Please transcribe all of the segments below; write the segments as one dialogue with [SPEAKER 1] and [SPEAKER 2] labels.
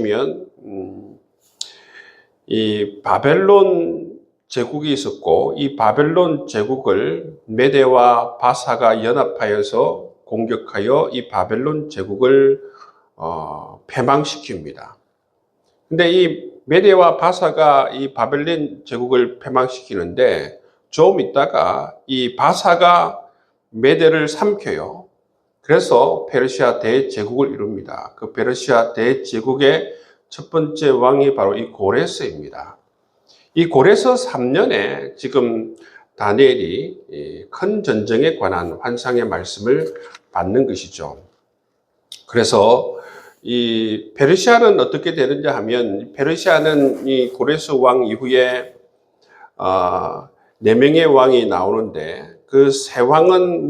[SPEAKER 1] 보시면 이 바벨론 제국이 있었고, 이 바벨론 제국을 메대와 바사가 연합하여서 공격하여 이 바벨론 제국을 패망시킵니다. 근데 이 메대와 바사가 이 바벨론 제국을 패망시키는데 좀 있다가 이 바사가 메대를 삼켜요. 그래서 페르시아 대제국을 이룹니다. 그 페르시아 대제국의 첫 번째 왕이 바로 이 고레스입니다. 이 고레스 3년에 지금 다니엘이 큰 전쟁에 관한 환상의 말씀을 받는 것이죠. 그래서 이 페르시아는 어떻게 되는지 하면, 페르시아는 이 고레스 왕 이후에 4명의 왕이 나오는데 그 세 왕은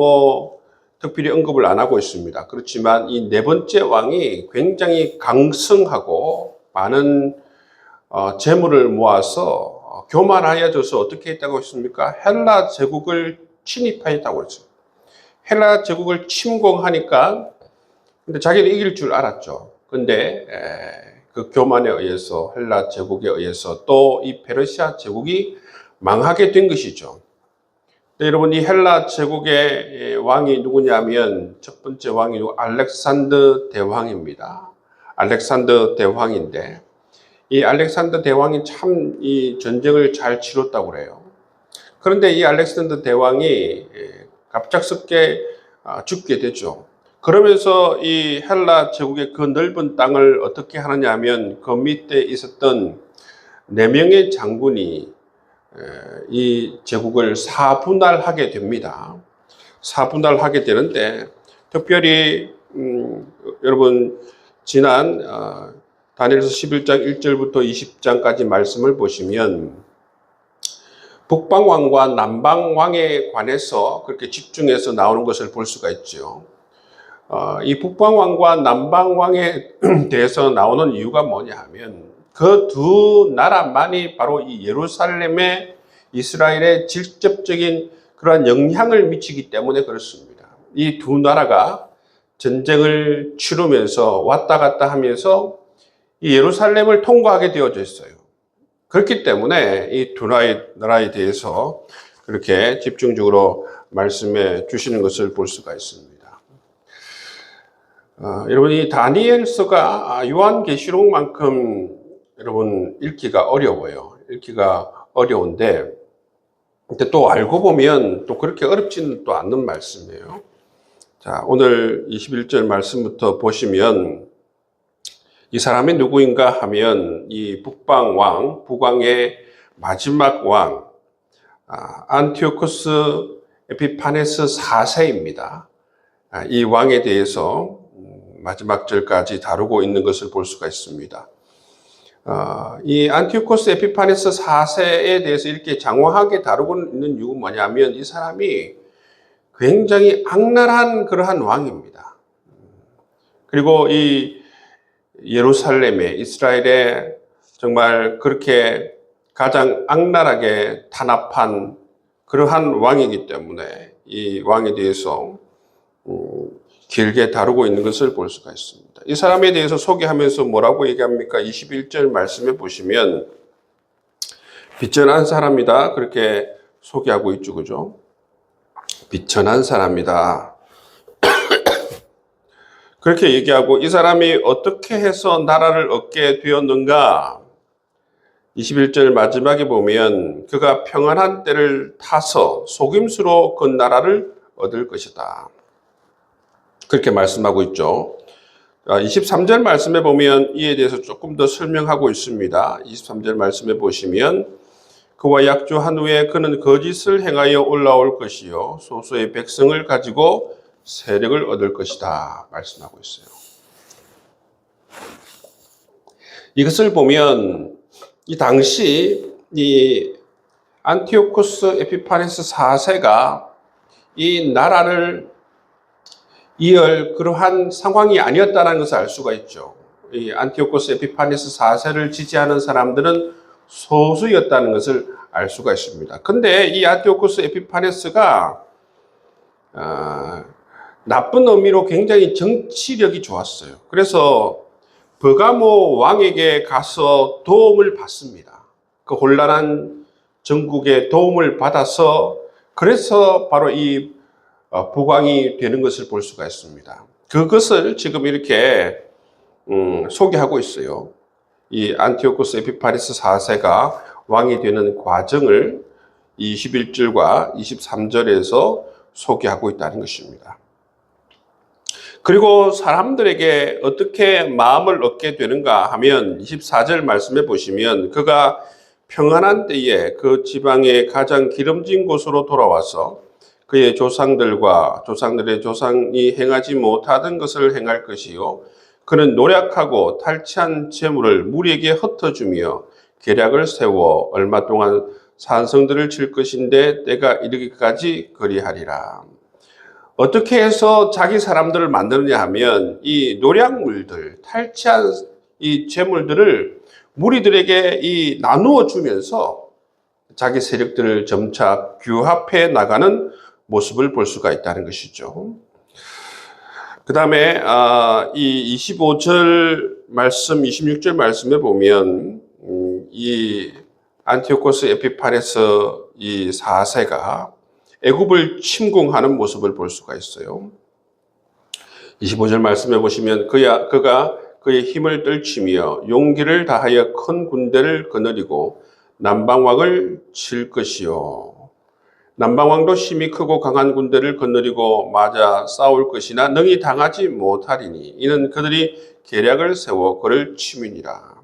[SPEAKER 1] 특별히 언급을 안 하고 있습니다. 그렇지만 이 4번째 왕이 굉장히 강성하고 많은 재물을 모아서 교만하여져서 어떻게 했다고 했습니까? 헬라 제국을 침입하였다고 했어요. 헬라 제국을 침공하니까, 근데 자기는 이길 줄 알았죠. 근데 그 교만에 의해서, 헬라 제국에 의해서 또 이 페르시아 제국이 망하게 된 것이죠. 여러분, 이 헬라 제국의 왕이 누구냐면 첫 번째 왕이 알렉산더 대왕입니다. 알렉산더 대왕인데 이 알렉산더 대왕이 참 이 전쟁을 잘 치렀다고 그래요. 그런데 이 알렉산더 대왕이 갑작스럽게 죽게 되죠. 그러면서 이 헬라 제국의 그 넓은 땅을 어떻게 하느냐 하면 그 밑에 있었던 4명의 장군이 이 제국을 사분할하게 됩니다. 사분할하게 되는데 특별히 여러분 지난 다니엘서 11장 1절부터 20장까지 말씀을 보시면 북방왕과 남방왕에 관해서 그렇게 집중해서 나오는 것을 볼 수가 있죠. 이 북방왕과 남방왕에 대해서 나오는 이유가 뭐냐 하면 그 두 나라만이 바로 이 예루살렘에 이스라엘의 직접적인 그러한 영향을 미치기 때문에 그렇습니다. 이 두 나라가 전쟁을 치르면서 왔다 갔다 하면서 이 예루살렘을 통과하게 되어져 있어요. 그렇기 때문에 이 두 나라에 대해서 그렇게 집중적으로 말씀해 주시는 것을 볼 수가 있습니다. 여러분, 이 다니엘서가 요한계시록만큼 여러분 읽기가 어려워요. 읽기가 어려운데, 근데 또 알고 보면 또 그렇게 어렵지는 또 않는 말씀이에요. 자, 오늘 21절 말씀부터 보시면 이 사람이 누구인가 하면 이 북방 왕, 북왕의 마지막 왕, 안티오코스 에피파네스 4세입니다. 이 왕에 대해서 마지막 절까지 다루고 있는 것을 볼 수가 있습니다. 이 안티오코스 에피파네스 4세에 대해서 이렇게 장황하게 다루고 있는 이유가 뭐냐면 이 사람이 굉장히 악랄한 그러한 왕입니다. 그리고 이 예루살렘에, 이스라엘에 정말 그렇게 가장 악랄하게 탄압한 그러한 왕이기 때문에 이 왕에 대해서 길게 다루고 있는 것을 볼 수가 있습니다. 이 사람에 대해서 소개하면서 뭐라고 얘기합니까? 21절 말씀에 보시면 비천한 사람이다 그렇게 소개하고 있죠. 그죠? 비천한 사람이다 그렇게 얘기하고, 이 사람이 어떻게 해서 나라를 얻게 되었는가? 21절 마지막에 보면 그가 평안한 때를 타서 속임수로 그 나라를 얻을 것이다 그렇게 말씀하고 있죠. 23절 말씀에 보면 이에 대해서 조금 더 설명하고 있습니다. 23절 말씀에 보시면 그와 약조한 후에 그는 거짓을 행하여 올라올 것이요 소수의 백성을 가지고 세력을 얻을 것이다 말씀하고 있어요. 이것을 보면 이 당시 이 안티오코스 에피파네스 4세가 이 나라를 이을 그러한 상황이 아니었다는 것을 알 수가 있죠. 이 안티오코스 에피파네스 4세를 지지하는 사람들은 소수였다는 것을 알 수가 있습니다. 근데 이 안티오코스 에피파네스가 나쁜 의미로 굉장히 정치력이 좋았어요. 그래서 버가모 왕에게 가서 도움을 받습니다. 그 혼란한 전국의 도움을 받아서 그래서 바로 이 국왕이 되는 것을 볼 수가 있습니다. 그것을 지금 이렇게 소개하고 있어요. 이 안티오코스 에피파네스 4세가 왕이 되는 과정을 21절과 23절에서 소개하고 있다는 것입니다. 그리고 사람들에게 어떻게 마음을 얻게 되는가 하면 24절 말씀해 보시면 그가 평안한 때에 그 지방의 가장 기름진 곳으로 돌아와서 그의 조상들과 조상들의 조상이 행하지 못하던 것을 행할 것이요 그는 노력하고 탈취한 재물을 무리에게 흩어주며 계략을 세워 얼마 동안 산성들을 칠 것인데 때가 이르기까지 그리하리라. 어떻게 해서 자기 사람들을 만드느냐 하면 이 노략물들, 탈취한 이 재물들을 무리들에게 나누어 주면서 자기 세력들을 점차 규합해 나가는 모습을 볼 수가 있다는 것이죠. 그 다음에 이 25절 말씀, 26절 말씀에 보면 이 안티오코스 에피파네스 이 4세가 애굽을 침공하는 모습을 볼 수가 있어요. 25절 말씀해 보시면 그가 그의 힘을 떨치며 용기를 다하여 큰 군대를 거느리고 남방왕을 칠 것이요. 남방왕도 힘이 크고 강한 군대를 거느리고 맞아 싸울 것이나 능히 당하지 못하리니 이는 그들이 계략을 세워 그를 침이니라.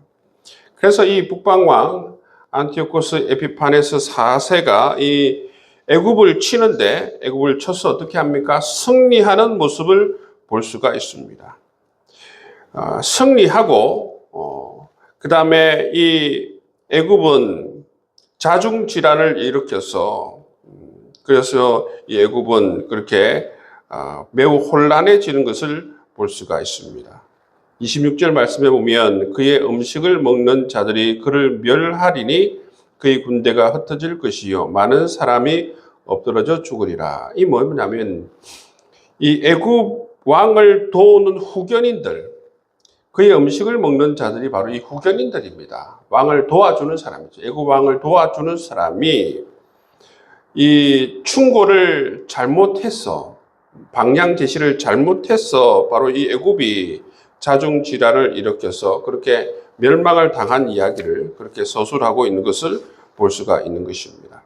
[SPEAKER 1] 그래서 이 북방왕 안티오코스 에피파네스 4세가 이 애굽을 치는데 애굽을 쳐서 어떻게 합니까? 승리하는 모습을 볼 수가 있습니다. 승리하고 그 다음에 이 애굽은 자중 질환을 일으켜서 그래서 이 애굽은 그렇게 매우 혼란해지는 것을 볼 수가 있습니다. 26절 말씀에 보면 그의 음식을 먹는 자들이 그를 멸하리니 그의 군대가 흩어질 것이요 많은 사람이 엎드러져 죽으리라. 이 뭐냐면 이 애굽 왕을 도우는 후견인들, 그의 음식을 먹는 자들이 바로 이 후견인들입니다. 왕을 도와주는 사람이죠. 애굽 왕을 도와주는 사람이 이 충고를 잘못해서 방향 제시를 잘못해서 바로 이 애굽이 자중 질환을 일으켜서 그렇게 멸망을 당한 이야기를 그렇게 서술하고 있는 것을 볼 수가 있는 것입니다.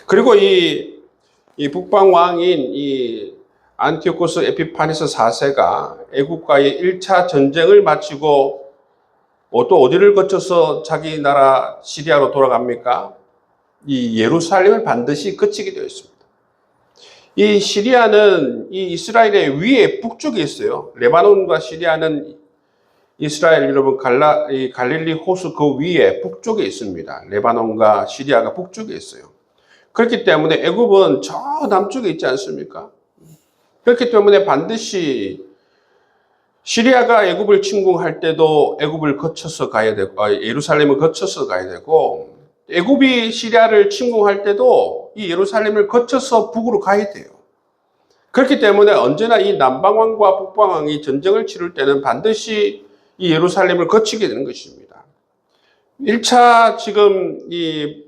[SPEAKER 1] 그리고 이 북방 왕인 이 안티오코스 에피파네스 4세가 애굽과의 1차 전쟁을 마치고 또 어디를 거쳐서 자기 나라 시리아로 돌아갑니까? 이 예루살렘을 반드시 거치게 되어 있습니다. 이 시리아는 이 이스라엘의 위에 북쪽에 있어요. 레바논과 시리아는 이스라엘 여러분 갈릴리 호수 그 위에 북쪽에 있습니다. 레바논과 시리아가 북쪽에 있어요. 그렇기 때문에 애굽은 저 남쪽에 있지 않습니까? 그렇기 때문에 반드시 시리아가 애굽을 침공할 때도 애굽을 거쳐서 가야 되고 예루살렘을 거쳐서 가야 되고 애굽이 시리아를 침공할 때도 이 예루살렘을 거쳐서 북으로 가야 돼요. 그렇기 때문에 언제나 이 남방왕과 북방왕이 전쟁을 치를 때는 반드시 이 예루살렘을 거치게 되는 것입니다. 1차 지금 이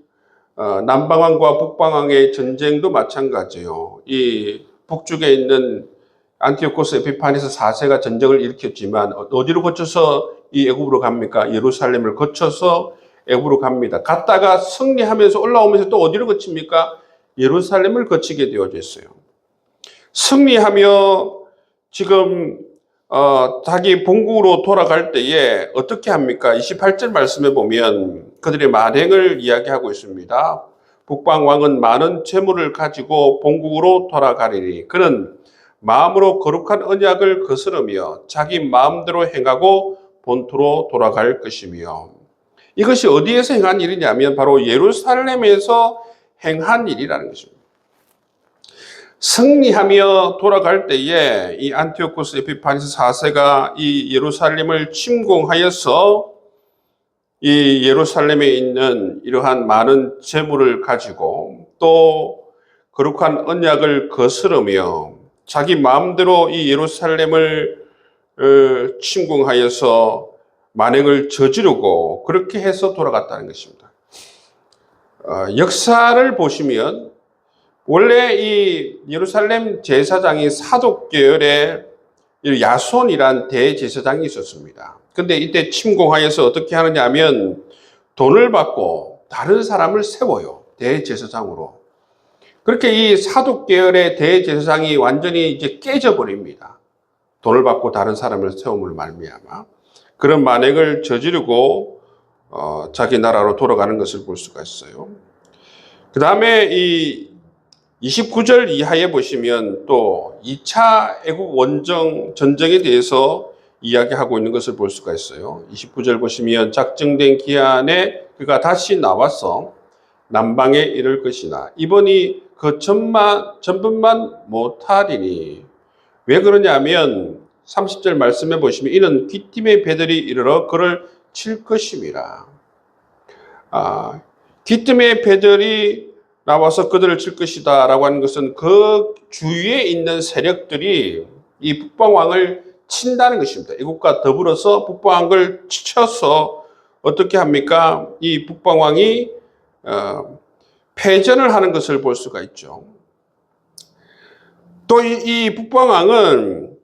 [SPEAKER 1] 남방왕과 북방왕의 전쟁도 마찬가지예요. 이 북쪽에 있는 안티오코스 에피파네스 4세가 전쟁을 일으켰지만 어디로 거쳐서 이 애굽으로 갑니까? 예루살렘을 거쳐서 애굽으로 갑니다. 갔다가 승리하면서 올라오면서 또 어디로 거칩니까? 예루살렘을 거치게 되어져 있어요. 승리하며 지금 자기 본국으로 돌아갈 때에 어떻게 합니까? 28절 말씀에 보면 그들의 만행을 이야기하고 있습니다. 북방왕은 많은 재물을 가지고 본국으로 돌아가리니 그는 마음으로 거룩한 언약을 거스르며 자기 마음대로 행하고 본토로 돌아갈 것이며 이것이 어디에서 행한 일이냐면 바로 예루살렘에서 행한 일이라는 것입니다. 승리하며 돌아갈 때에 이 안티오코스 에피파네스 4세가 이 예루살렘을 침공하여서 이 예루살렘에 있는 이러한 많은 재물을 가지고 또 거룩한 언약을 거스르며 자기 마음대로 이 예루살렘을 침공하여서 만행을 저지르고 그렇게 해서 돌아갔다는 것입니다. 역사를 보시면 원래 이 예루살렘 제사장이 사독계열의 야손이란 대제사장이 있었습니다. 근데 이때 침공하여서 어떻게 하느냐 하면 돈을 받고 다른 사람을 세워요. 대제사장으로. 그렇게 이 사독계열의 대제사장이 완전히 이제 깨져버립니다. 돈을 받고 다른 사람을 세움을 말미암아 그런 만행을 저지르고 자기 나라로 돌아가는 것을 볼 수가 있어요. 그 다음에 이 29절 이하에 보시면 또 2차 애국 원정 전쟁에 대해서 이야기하고 있는 것을 볼 수가 있어요. 29절 보시면 작정된 기한에 그가 다시 나와서 남방에 이를 것이나 이번이 그 전분만 못하리니 왜 그러냐면 30절 말씀해 보시면 이는 귀띔의 배들이 이르러 그를 칠 것임이라. 귀띔의 배들이 나와서 그들을 칠 것이다 라고 하는 것은 그 주위에 있는 세력들이 이 북방왕을 친다는 것입니다. 이것과 더불어서 북방왕을 쳐서 어떻게 합니까? 이 북방왕이 패전을 하는 것을 볼 수가 있죠. 또 이 북방왕은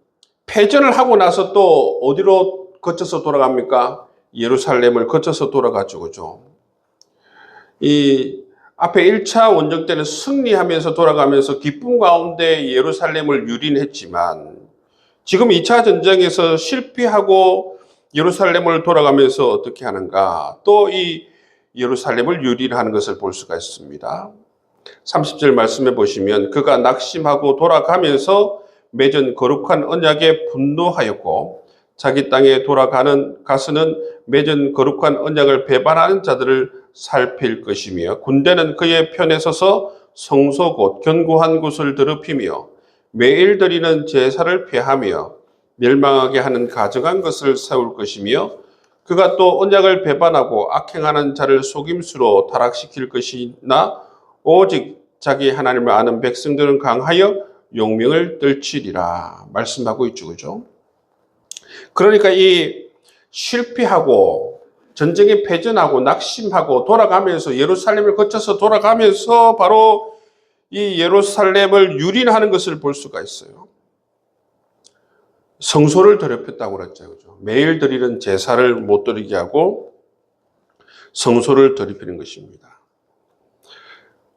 [SPEAKER 1] 패전을 하고 나서 또 어디로 거쳐서 돌아갑니까? 예루살렘을 거쳐서 돌아가죠. 그죠? 이 앞에 1차 원정 때는 승리하면서 돌아가면서 기쁨 가운데 예루살렘을 유린했지만 지금 2차 전쟁에서 실패하고 예루살렘을 돌아가면서 어떻게 하는가? 또 이 예루살렘을 유린하는 것을 볼 수가 있습니다. 30절 말씀해 보시면 그가 낙심하고 돌아가면서 맺은 거룩한 언약에 분노하였고 자기 땅에 가서는 맺은 거룩한 언약을 배반하는 자들을 살필 것이며 군대는 그의 편에 서서 성소 곧 견고한 곳을 더럽히며 매일 드리는 제사를 폐하며 멸망하게 하는 가증한 것을 세울 것이며 그가 또 언약을 배반하고 악행하는 자를 속임수로 타락시킬 것이나 오직 자기 하나님을 아는 백성들은 강하여 용명을 떨치리라 말씀하고 있죠. 그죠? 그러니까 이 실패하고 전쟁에 패전하고 낙심하고 돌아가면서 예루살렘을 거쳐서 돌아가면서 바로 이 예루살렘을 유린하는 것을 볼 수가 있어요. 성소를 더럽혔다고 그랬죠. 그죠? 매일 드리는 제사를 못 드리게 하고 성소를 더럽히는 것입니다.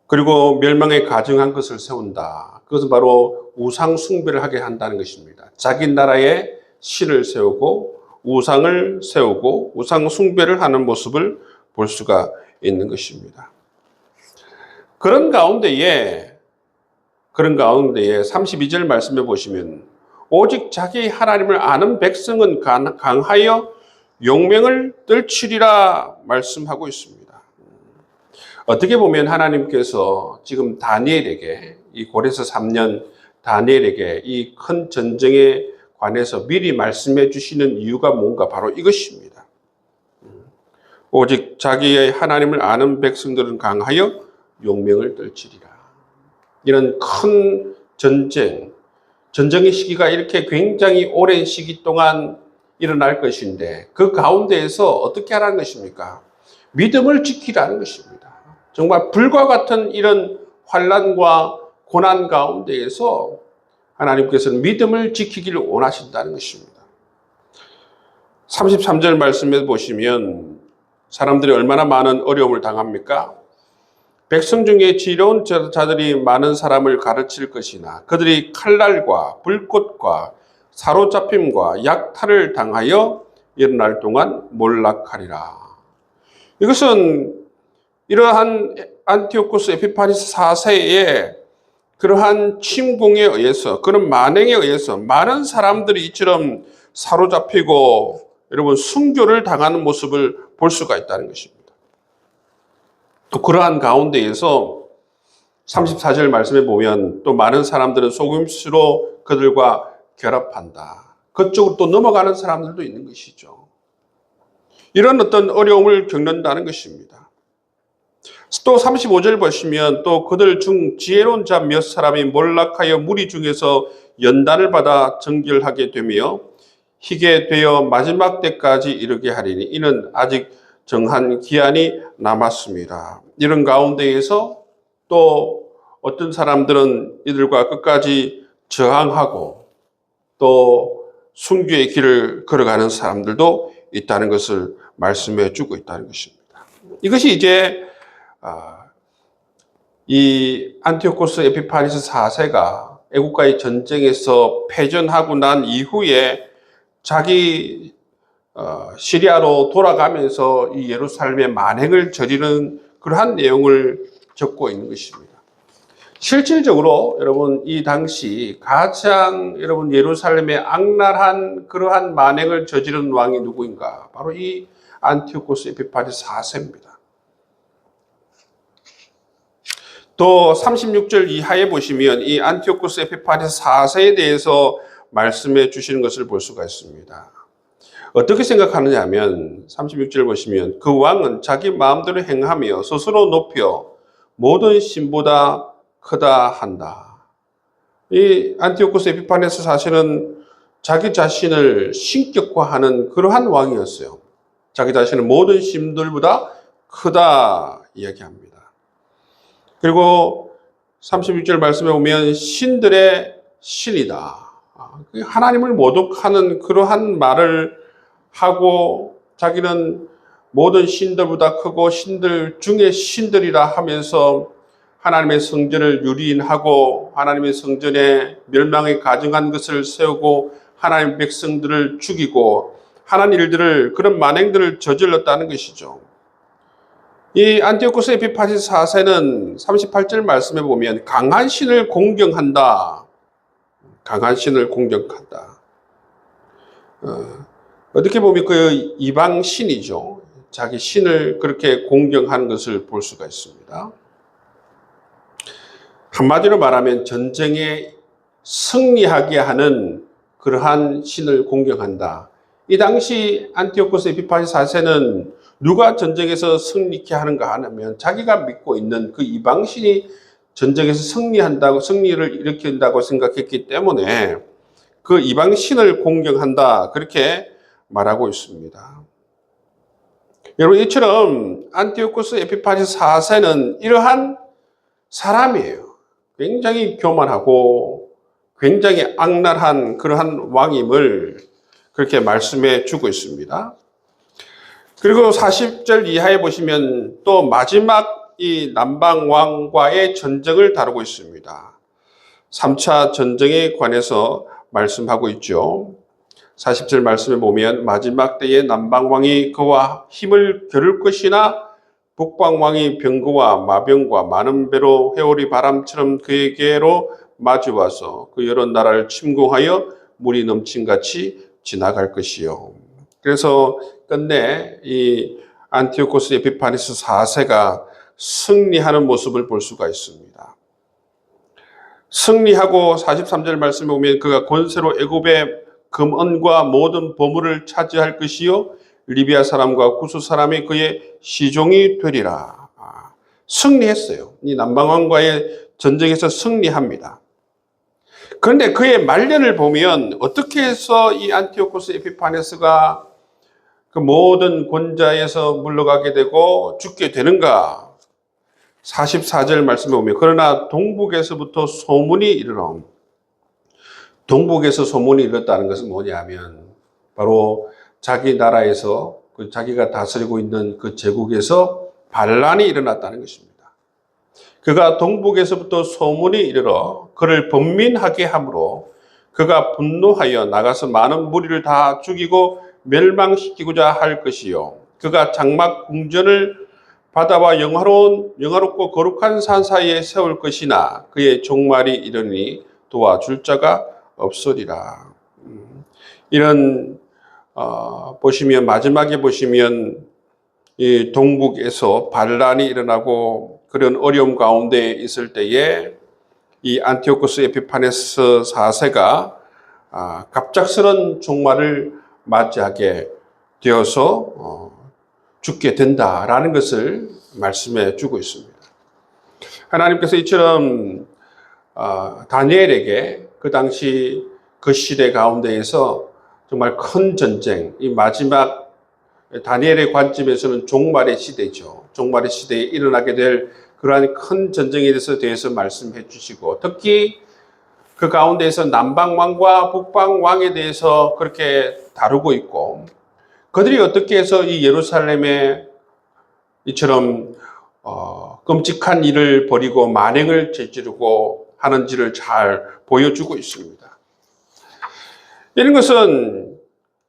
[SPEAKER 1] 그리고 멸망에 가증한 것을 세운다. 그것은 바로 우상 숭배를 하게 한다는 것입니다. 자기 나라에 신을 세우고 우상을 세우고 우상 숭배를 하는 모습을 볼 수가 있는 것입니다. 그런 가운데에 32절 말씀해 보시면 오직 자기 하나님을 아는 백성은 강하여 용명을 떨치리라 말씀하고 있습니다. 어떻게 보면 하나님께서 지금 다니엘에게 이 고레서 3년 다니엘에게 이 큰 전쟁에 관해서 미리 말씀해 주시는 이유가 뭔가 바로 이것입니다. 오직 자기의 하나님을 아는 백성들은 강하여 용명을 떨치리라. 이런 큰 전쟁의 시기가 이렇게 굉장히 오랜 시기 동안 일어날 것인데 그 가운데에서 어떻게 하라는 것입니까? 믿음을 지키라는 것입니다. 정말 불과 같은 이런 환난과 고난 가운데에서 하나님께서는 믿음을 지키기를 원하신다는 것입니다. 33절 말씀에 보시면 사람들이 얼마나 많은 어려움을 당합니까? 백성 중에 지혜로운 자들이 많은 사람을 가르칠 것이나 그들이 칼날과 불꽃과 사로잡힘과 약탈을 당하여 일어날 동안 몰락하리라. 이것은 이러한 안티오코스 에피파니스 4세의 그러한 침공에 의해서 그런 만행에 의해서 많은 사람들이 이처럼 사로잡히고 여러분 순교를 당하는 모습을 볼 수가 있다는 것입니다. 또 그러한 가운데에서 34절 말씀에 보면 또 많은 사람들은 속임수로 그들과 결합한다. 그쪽으로 또 넘어가는 사람들도 있는 것이죠. 이런 어떤 어려움을 겪는다는 것입니다. 또 35절 보시면 또 그들 중 지혜로운 자 몇 사람이 몰락하여 무리 중에서 연단을 받아 정결하게 되며 희게 되어 마지막 때까지 이르게 하리니 이는 아직 정한 기한이 남았습니다. 이런 가운데에서 또 어떤 사람들은 이들과 끝까지 저항하고 또 순교의 길을 걸어가는 사람들도 있다는 것을 말씀해 주고 있다는 것입니다. 이것이 이제 이 안티오코스 에피파니스 4세가 애국과의 전쟁에서 패전하고 난 이후에 자기 시리아로 돌아가면서 이 예루살렘의 만행을 저지른 그러한 내용을 적고 있는 것입니다. 실질적으로 여러분 이 당시 가장 여러분 예루살렘에 악랄한 그러한 만행을 저지른 왕이 누구인가? 바로 이 안티오코스 에피파니스 4세입니다. 또 36절 이하에 보시면 이 안티오코스 에피파니스 4세에 대해서 말씀해 주시는 것을 볼 수가 있습니다. 어떻게 생각하느냐 하면 36절 보시면 그 왕은 자기 마음대로 행하며 스스로 높여 모든 신보다 크다 한다. 이 안티오코스 에피파네스 4세는 자기 자신을 신격화하는 그러한 왕이었어요. 자기 자신을 모든 신들보다 크다 이야기합니다. 그리고 36절 말씀에 보면 신들의 신이다. 하나님을 모독하는 그러한 말을 하고 자기는 모든 신들보다 크고 신들 중에 신들이라 하면서 하나님의 성전을 유린하고 하나님의 성전에 멸망에 가증한 것을 세우고 하나님의 백성들을 죽이고 하는 일들을 그런 만행들을 저질렀다는 것이죠. 이 안티오코스 에피파니스 4세는 38절 말씀에 보면 강한 신을 공경한다. 강한 신을 공경한다. 어떻게 보면 그 이방 신이죠. 자기 신을 그렇게 공경하는 것을 볼 수가 있습니다. 한마디로 말하면 전쟁에 승리하게 하는 그러한 신을 공경한다. 이 당시 안티오코스 에피파니스 4세는 누가 전쟁에서 승리케 하는가 하면 자기가 믿고 있는 그 이방신이 전쟁에서 승리를 일으킨다고 생각했기 때문에 그 이방신을 공경한다. 그렇게 말하고 있습니다. 여러분, 이처럼 안티오코스 에피파니스 4세는 이러한 사람이에요. 굉장히 교만하고 굉장히 악랄한 그러한 왕임을 그렇게 말씀해 주고 있습니다. 그리고 40절 이하에 보시면 또 마지막 이 남방왕과의 전쟁을 다루고 있습니다. 3차 전쟁에 관해서 말씀하고 있죠. 40절 말씀에 보면 마지막 때에 남방왕이 그와 힘을 겨룰 것이나 북방왕이 병거와 마병과 많은 배로 회오리 바람처럼 그에게로 마주와서 그 여러 나라를 침공하여 물이 넘친같이 지나갈 것이요. 그래서 끝내 이 안티오코스 에피파니스 4세가 승리하는 모습을 볼 수가 있습니다. 승리하고 43절 말씀에 보면 그가 권세로 애굽의 금은과 모든 보물을 차지할 것이요 리비아 사람과 구스 사람이 그의 시종이 되리라. 승리했어요. 이 남방왕과의 전쟁에서 승리합니다. 그런데 그의 말년을 보면 어떻게 해서 이 안티오코스 에피파네스가 그 모든 권자에서 물러가게 되고 죽게 되는가? 44절 말씀에 보면 그러나 동북에서부터 소문이 이르러 동북에서 소문이 이르렀다는 것은 뭐냐면 바로 자기 나라에서 자기가 다스리고 있는 그 제국에서 반란이 일어났다는 것입니다. 그가 동북에서부터 소문이 이르러 그를 번민하게 하므로 그가 분노하여 나가서 많은 무리를 다 죽이고 멸망시키고자 할 것이요. 그가 장막 궁전을 바다와 영화롭고 거룩한 산 사이에 세울 것이나 그의 종말이 이르니 도와줄 자가 없으리라. 이런 보시면 마지막에 보시면 이 동북에서 반란이 일어나고 그런 어려움 가운데 있을 때에 이 안티오코스 에피파네스 4세가 갑작스런 종말을 맞이하게 되어서 죽게 된다라는 것을 말씀해 주고 있습니다. 하나님께서 이처럼 다니엘에게 그 당시 그 시대 가운데에서 정말 큰 전쟁, 이 마지막 다니엘의 관점에서는 종말의 시대죠. 종말의 시대에 일어나게 될 그러한 큰 전쟁에 대해서 말씀해 주시고, 특히 그 가운데에서 남방왕과 북방왕에 대해서 그렇게 다루고 있고, 그들이 어떻게 해서 이 예루살렘에 이처럼 끔찍한 일을 벌이고 만행을 저지르고 하는지를 잘 보여주고 있습니다. 이런 것은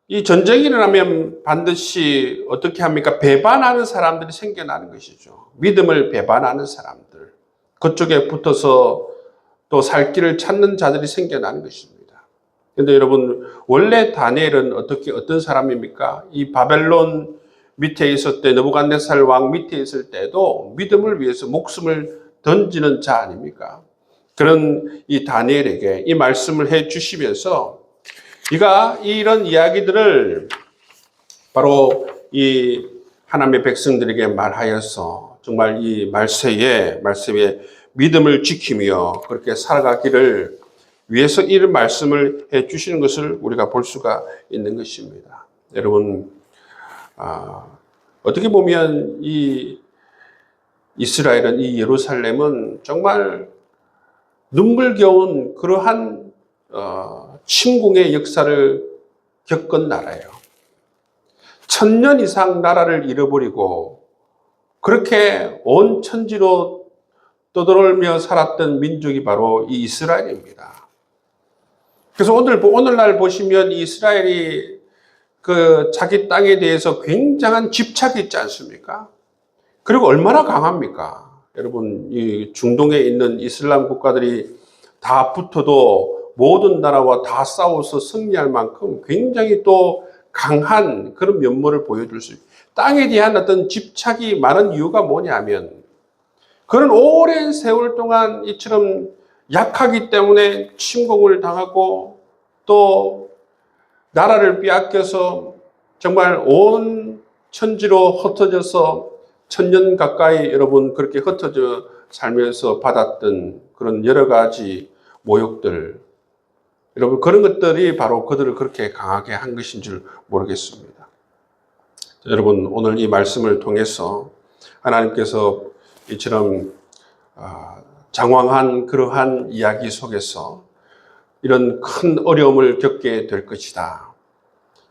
[SPEAKER 1] 이 전쟁이 일어나면 반드시 어떻게 합니까? 배반하는 사람들이 생겨나는 것이죠. 믿음을 배반하는 사람들, 그쪽에 붙어서 또 살 길을 찾는 자들이 생겨나는 것입니다. 그런데 여러분, 원래 다니엘은 어떤 사람입니까? 이 바벨론 밑에 있을 때, 느부갓네살 왕 밑에 있을 때도 믿음을 위해서 목숨을 던지는 자 아닙니까? 그런 이 다니엘에게 이 말씀을 해 주시면서 이가 이런 이야기들을 바로 이 하나님의 백성들에게 말하여서 정말 이 말세에 믿음을 지키며 그렇게 살아가기를 위해서 이런 말씀을 해 주시는 것을 우리가 볼 수가 있는 것입니다. 여러분, 어떻게 보면 이 이스라엘은, 이 예루살렘은 정말 눈물겨운 그러한 침공의 역사를 겪은 나라예요. 1000년 이상 나라를 잃어버리고 그렇게 온 천지로 떠돌며 살았던 민족이 바로 이 이스라엘입니다. 그래서 오늘날 보시면 이스라엘이 그 자기 땅에 대해서 굉장한 집착이 있지 않습니까? 그리고 얼마나 강합니까? 여러분, 이 중동에 있는 이슬람 국가들이 다 붙어도 모든 나라와 다 싸워서 승리할 만큼 굉장히 또 강한 그런 면모를 보여줄 수 있습니다. 땅에 대한 어떤 집착이 많은 이유가 뭐냐면, 그런 오랜 세월 동안 이처럼 약하기 때문에 침공을 당하고 또 나라를 빼앗겨서 정말 온 천지로 흩어져서 1000년 가까이 여러분 그렇게 흩어져 살면서 받았던 그런 여러 가지 모욕들, 여러분 그런 것들이 바로 그들을 그렇게 강하게 한 것인 줄 모르겠습니다. 여러분, 오늘 이 말씀을 통해서 하나님께서 이처럼 장황한 그러한 이야기 속에서 이런 큰 어려움을 겪게 될 것이다,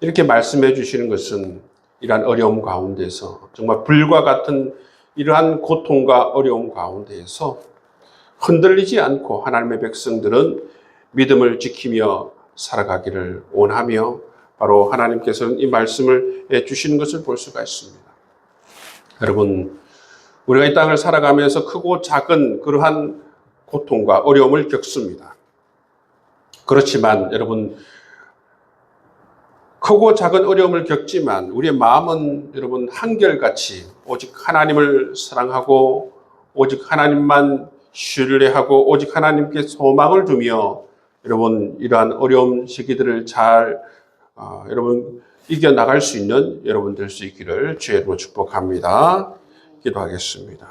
[SPEAKER 1] 이렇게 말씀해 주시는 것은 이러한 어려움 가운데서, 정말 불과 같은 이러한 고통과 어려움 가운데에서 흔들리지 않고 하나님의 백성들은 믿음을 지키며 살아가기를 원하며 바로 하나님께서는 이 말씀을 해 주시는 것을 볼 수가 있습니다. 여러분, 우리가 이 땅을 살아가면서 크고 작은 그러한 고통과 어려움을 겪습니다. 그렇지만 여러분, 크고 작은 어려움을 겪지만 우리의 마음은 여러분 한결같이 오직 하나님을 사랑하고 오직 하나님만 신뢰하고 오직 하나님께 소망을 두며 여러분 이러한 어려움 시기들을 잘 여러분 이겨나갈 수 있는 여러분 될 수 있기를 주의 이름으로 축복합니다. 기도하겠습니다.